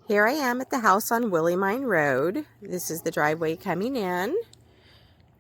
Here I am at the house on Willye Mine Road. This is the driveway coming in.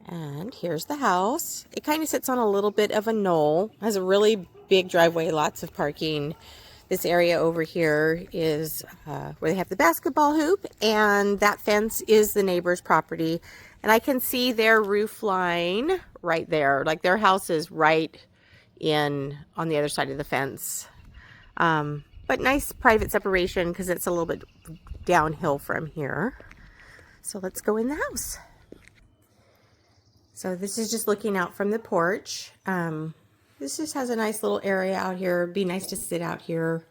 And here's the house. It kind of sits on a little bit of a knoll. It has a really big driveway, lots of parking. This area over here is where they have the basketball hoop, and that fence is the neighbor's property. And I can see their roof line right there. Like their house is right in on the other side of the fence. But nice private separation because it's a little bit downhill from here. So let's go in the house. So this is just looking out from the porch. This just has a nice little area out here. It'd be nice to sit out here,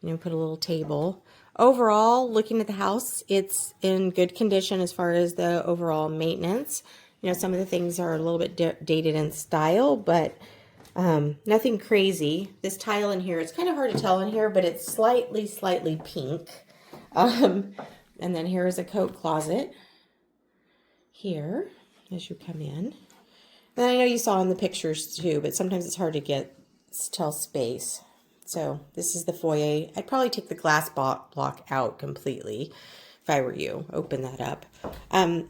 you know, put a little table. Overall, looking at the house, it's in good condition as far as the overall maintenance. You know, some of the things are a little bit dated in style, but nothing crazy. This tile in here, it's kind of hard to tell in here, but it's slightly pink. And then here is a coat closet here as you come in. And I know you saw in the pictures too, but sometimes it's hard to tell space. So this is the foyer. I'd probably take the glass block out completely if I were you. Open that up.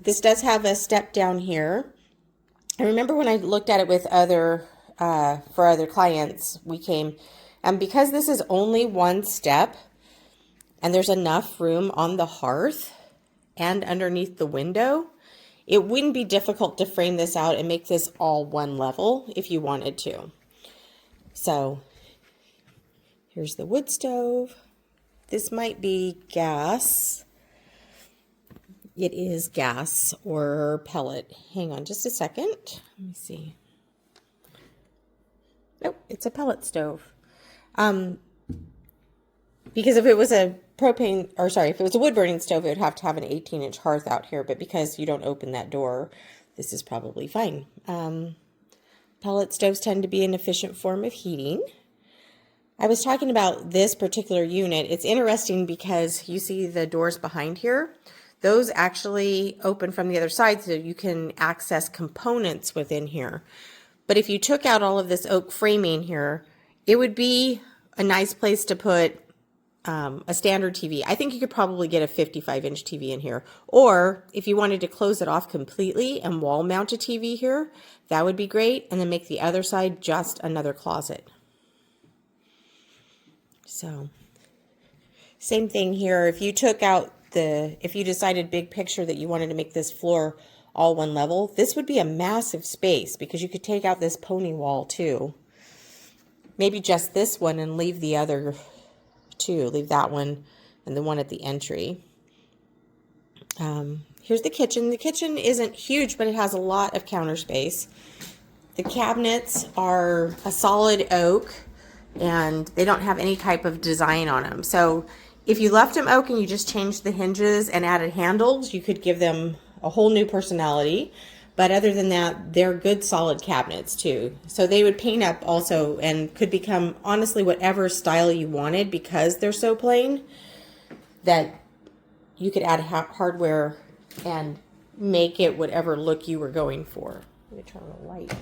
This does have a step down here. I remember when I looked at it with for other clients, we came, and because this is only one step and there's enough room on the hearth and underneath the window, it wouldn't be difficult to frame this out and make this all one level if you wanted to. So here's the wood stove. This might be gas. It is gas or pellet. Hang on just a second. Let me see. Nope, it's a pellet stove. Because if it was a if it was a wood burning stove, it would have to have an 18-inch hearth out here. But because you don't open that door, this is probably fine. Pellet stoves tend to be an efficient form of heating. I was talking about this particular unit. It's interesting because you see the doors behind here. Those actually open from the other side so you can access components within here. But if you took out all of this oak framing here, it would be a nice place to put a standard TV. I think you could probably get a 55-inch TV in here. Or if you wanted to close it off completely and wall mount a TV here, that would be great. And then make the other side just another closet. So, same thing here. If you took out if you decided big picture that you wanted to make this floor all one level, this would be a massive space because you could take out this pony wall too. Maybe just this one and leave the other two. Leave that one and the one at the entry. Here's the kitchen. The kitchen isn't huge, but it has a lot of counter space. The cabinets are a solid oak and they don't have any type of design on them. So if you left them oak and you just changed the hinges and added handles, you could give them a whole new personality. But other than that, they're good solid cabinets too. So they would paint up also and could become honestly whatever style you wanted because they're so plain that you could add hardware and make it whatever look you were going for. Let me turn on the light.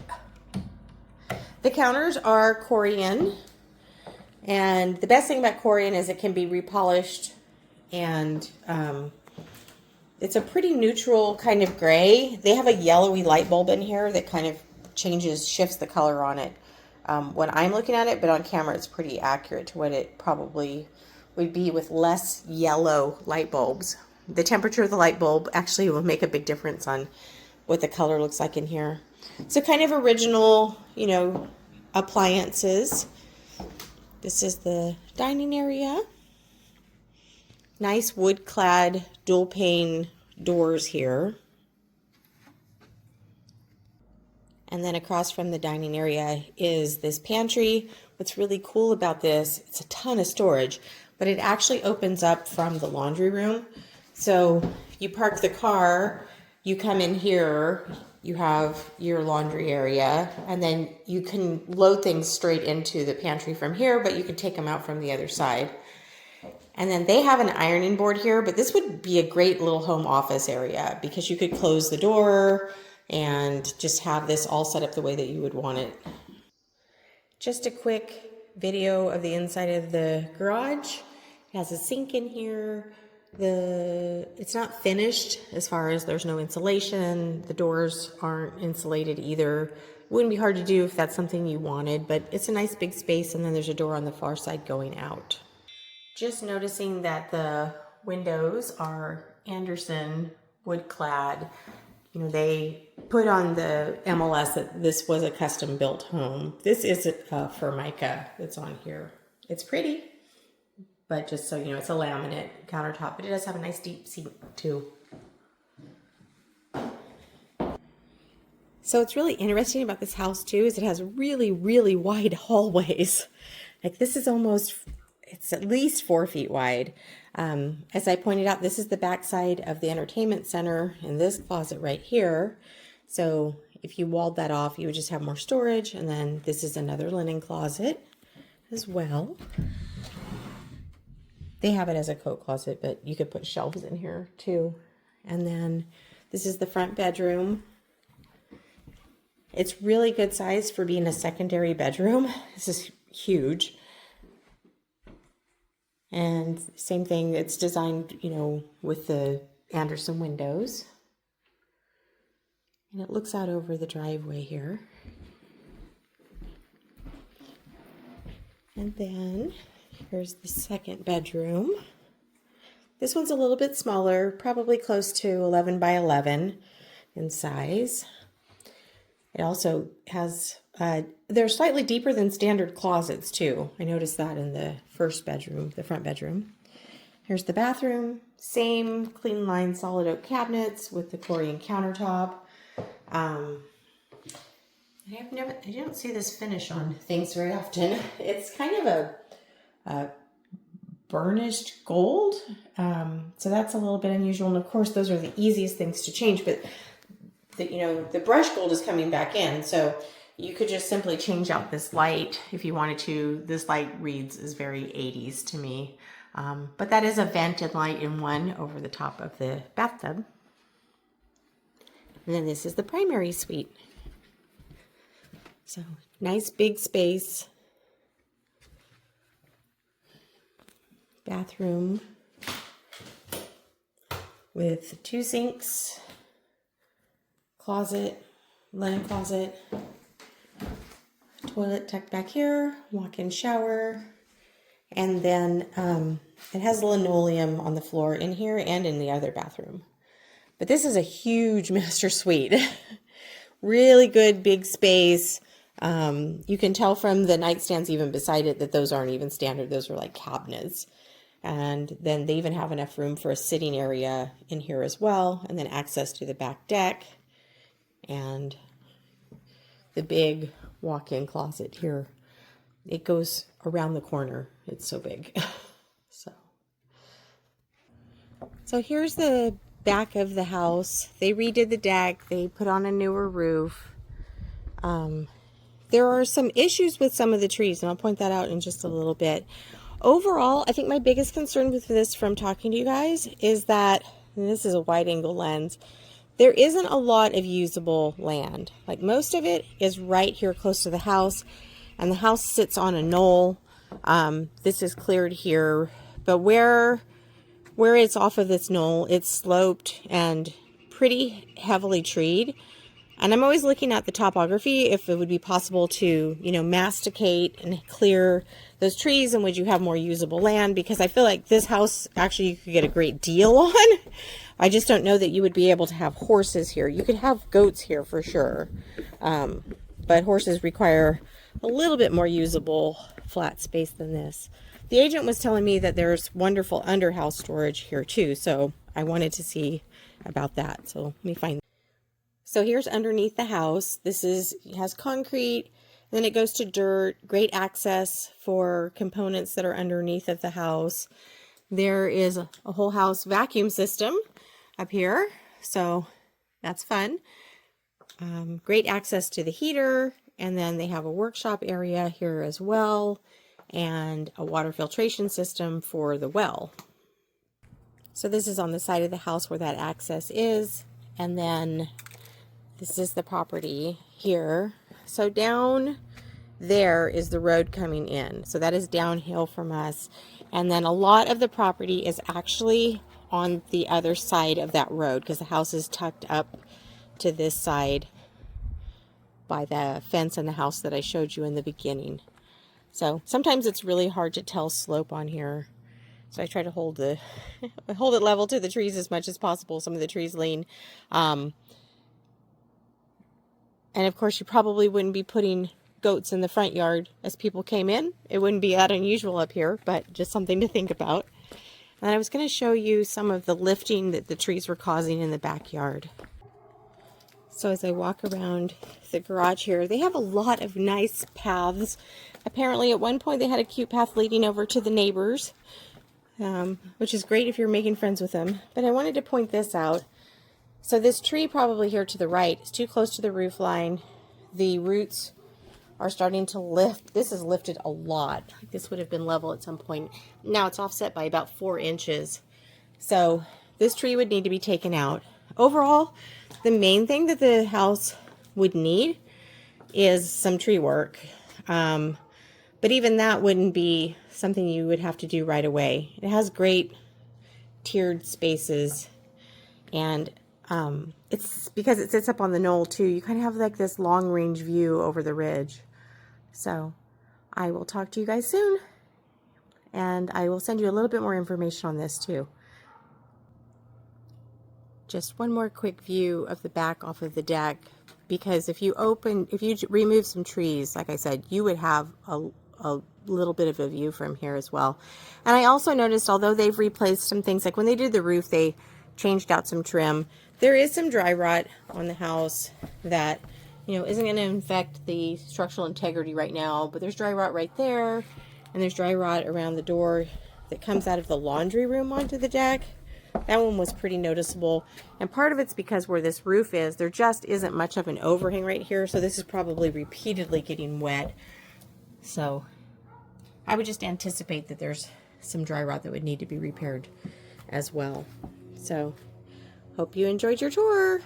The counters are Corian. And the best thing about Corian is it can be repolished, and it's a pretty neutral kind of gray. They have a yellowy light bulb in here that kind of shifts the color on it when I'm looking at it, but on camera it's pretty accurate to what it probably would be with less yellow light bulbs. The temperature of the light bulb actually will make a big difference on what the color looks like in here. So kind of original, you know, appliances. This is the dining area. Nice wood-clad dual pane doors here. And then across from the dining area is this pantry. What's really cool about this, it's a ton of storage, but it actually opens up from the laundry room. So you park the car, you come in here, you have your laundry area, and then you can load things straight into the pantry from here, but you can take them out from the other side. And then they have an ironing board here, but this would be a great little home office area because you could close the door and just have this all set up the way that you would want it. Just a quick video of the inside of the garage. It has a sink in here, It's not finished as far as there's no insulation. The doors aren't insulated either. Wouldn't be hard to do if that's something you wanted, but it's a nice big space, and then there's a door on the far side going out. Just noticing that the windows are Anderson wood clad. You know, they put on the MLS that this was a custom built home. This is a Formica that's on here. It's pretty, but just so you know, it's a laminate countertop, but it does have a nice deep seat too. So what's really interesting about this house too is it has really, really wide hallways. Like this is almost, it's at least 4 feet wide. As I pointed out, this is the back side of the entertainment center in this closet right here. So if you walled that off, you would just have more storage. And then this is another linen closet as well. They have it as a coat closet, but you could put shelves in here too. And then this is the front bedroom. It's really good size for being a secondary bedroom. This is huge. And same thing, it's designed, you know, with the Anderson windows. And it looks out over the driveway here. And then here's the second bedroom. This one's a little bit smaller, probably close to 11 by 11 in size. It also has, they're slightly deeper than standard closets too. I noticed that in the first bedroom, the front bedroom. Here's the bathroom, same clean line solid oak cabinets with the Corian countertop. I don't see this finish on things very often. It's kind of a burnished gold. So that's a little bit unusual. And of course, those are the easiest things to change, but the brush gold is coming back in. So you could just simply change out this light if you wanted to. This light reads is very 80s to me. But that is a vented light in one over the top of the bathtub. And then this is the primary suite. So nice big space. Bathroom with 2 sinks, closet, linen closet, toilet tucked back here, walk-in shower, and then it has linoleum on the floor in here and in the other bathroom. But this is a huge master suite. Really good big space. You can tell from the nightstands even beside it that those aren't even standard. Those are like cabinets. And then they even have enough room for a sitting area in here as well. And then access to the back deck and the big walk-in closet here. It goes around the corner. It's so big. So here's the back of the house. They redid the deck. They put on a newer roof. There are some issues with some of the trees, and I'll point that out in just a little bit. Overall, I think my biggest concern with this from talking to you guys is that, and this is a wide angle lens, there isn't a lot of usable land. Like most of it is right here close to the house, and the house sits on a knoll. This is cleared here, but where it's off of this knoll, it's sloped and pretty heavily treed. And I'm always looking at the topography if it would be possible to, masticate and clear those trees, and would you have more usable land? Because I feel like this house actually you could get a great deal on. I just don't know that you would be able to have horses here. You could have goats here for sure. But horses require a little bit more usable flat space than this. The agent was telling me that there's wonderful underhouse storage here too. So I wanted to see about that. So let me find. So here's underneath the house. It has concrete, then it goes to dirt, great access for components that are underneath of the house. There is a whole house vacuum system up here, so that's fun. Great access to the heater, and then they have a workshop area here as well, and a water filtration system for the well. So this is on the side of the house where that access is, and then this is the property here. So down there is the road coming in. So that is downhill from us. And then a lot of the property is actually on the other side of that road because the house is tucked up to this side by the fence and the house that I showed you in the beginning. So sometimes it's really hard to tell slope on here. So I try to hold it level to the trees as much as possible. Some of the trees lean. And of course you probably wouldn't be putting goats in the front yard as people came in. It wouldn't be that unusual up here, but just something to think about. And I was going to show you some of the lifting that the trees were causing in the backyard. So as I walk around the garage here, they have a lot of nice paths. Apparently at one point they had a cute path leading over to the neighbors, which is great if you're making friends with them. But I wanted to point this out. So this tree probably here to the right is too close to the roof line. The roots are starting to lift. This is lifted a lot. This would have been level at some point. Now it's offset by about 4 inches. So this tree would need to be taken out. Overall, the main thing that the house would need is some tree work. But even that wouldn't be something you would have to do right away. It has great tiered spaces, and it's because it sits up on the knoll too. You kind of have like this long range view over the ridge. So I will talk to you guys soon, and I will send you a little bit more information on this too. Just one more quick view of the back off of the deck, because if you remove some trees, like I said, you would have a little bit of a view from here as well. And I also noticed, although they've replaced some things, like when they did the roof, they changed out some trim. There is some dry rot on the house that, you know, isn't going to affect the structural integrity right now, but there's dry rot right there, and there's dry rot around the door that comes out of the laundry room onto the deck. That one was pretty noticeable, and part of it's because where this roof is, there just isn't much of an overhang right here, so this is probably repeatedly getting wet. So I would just anticipate that there's some dry rot that would need to be repaired as well. So hope you enjoyed your tour.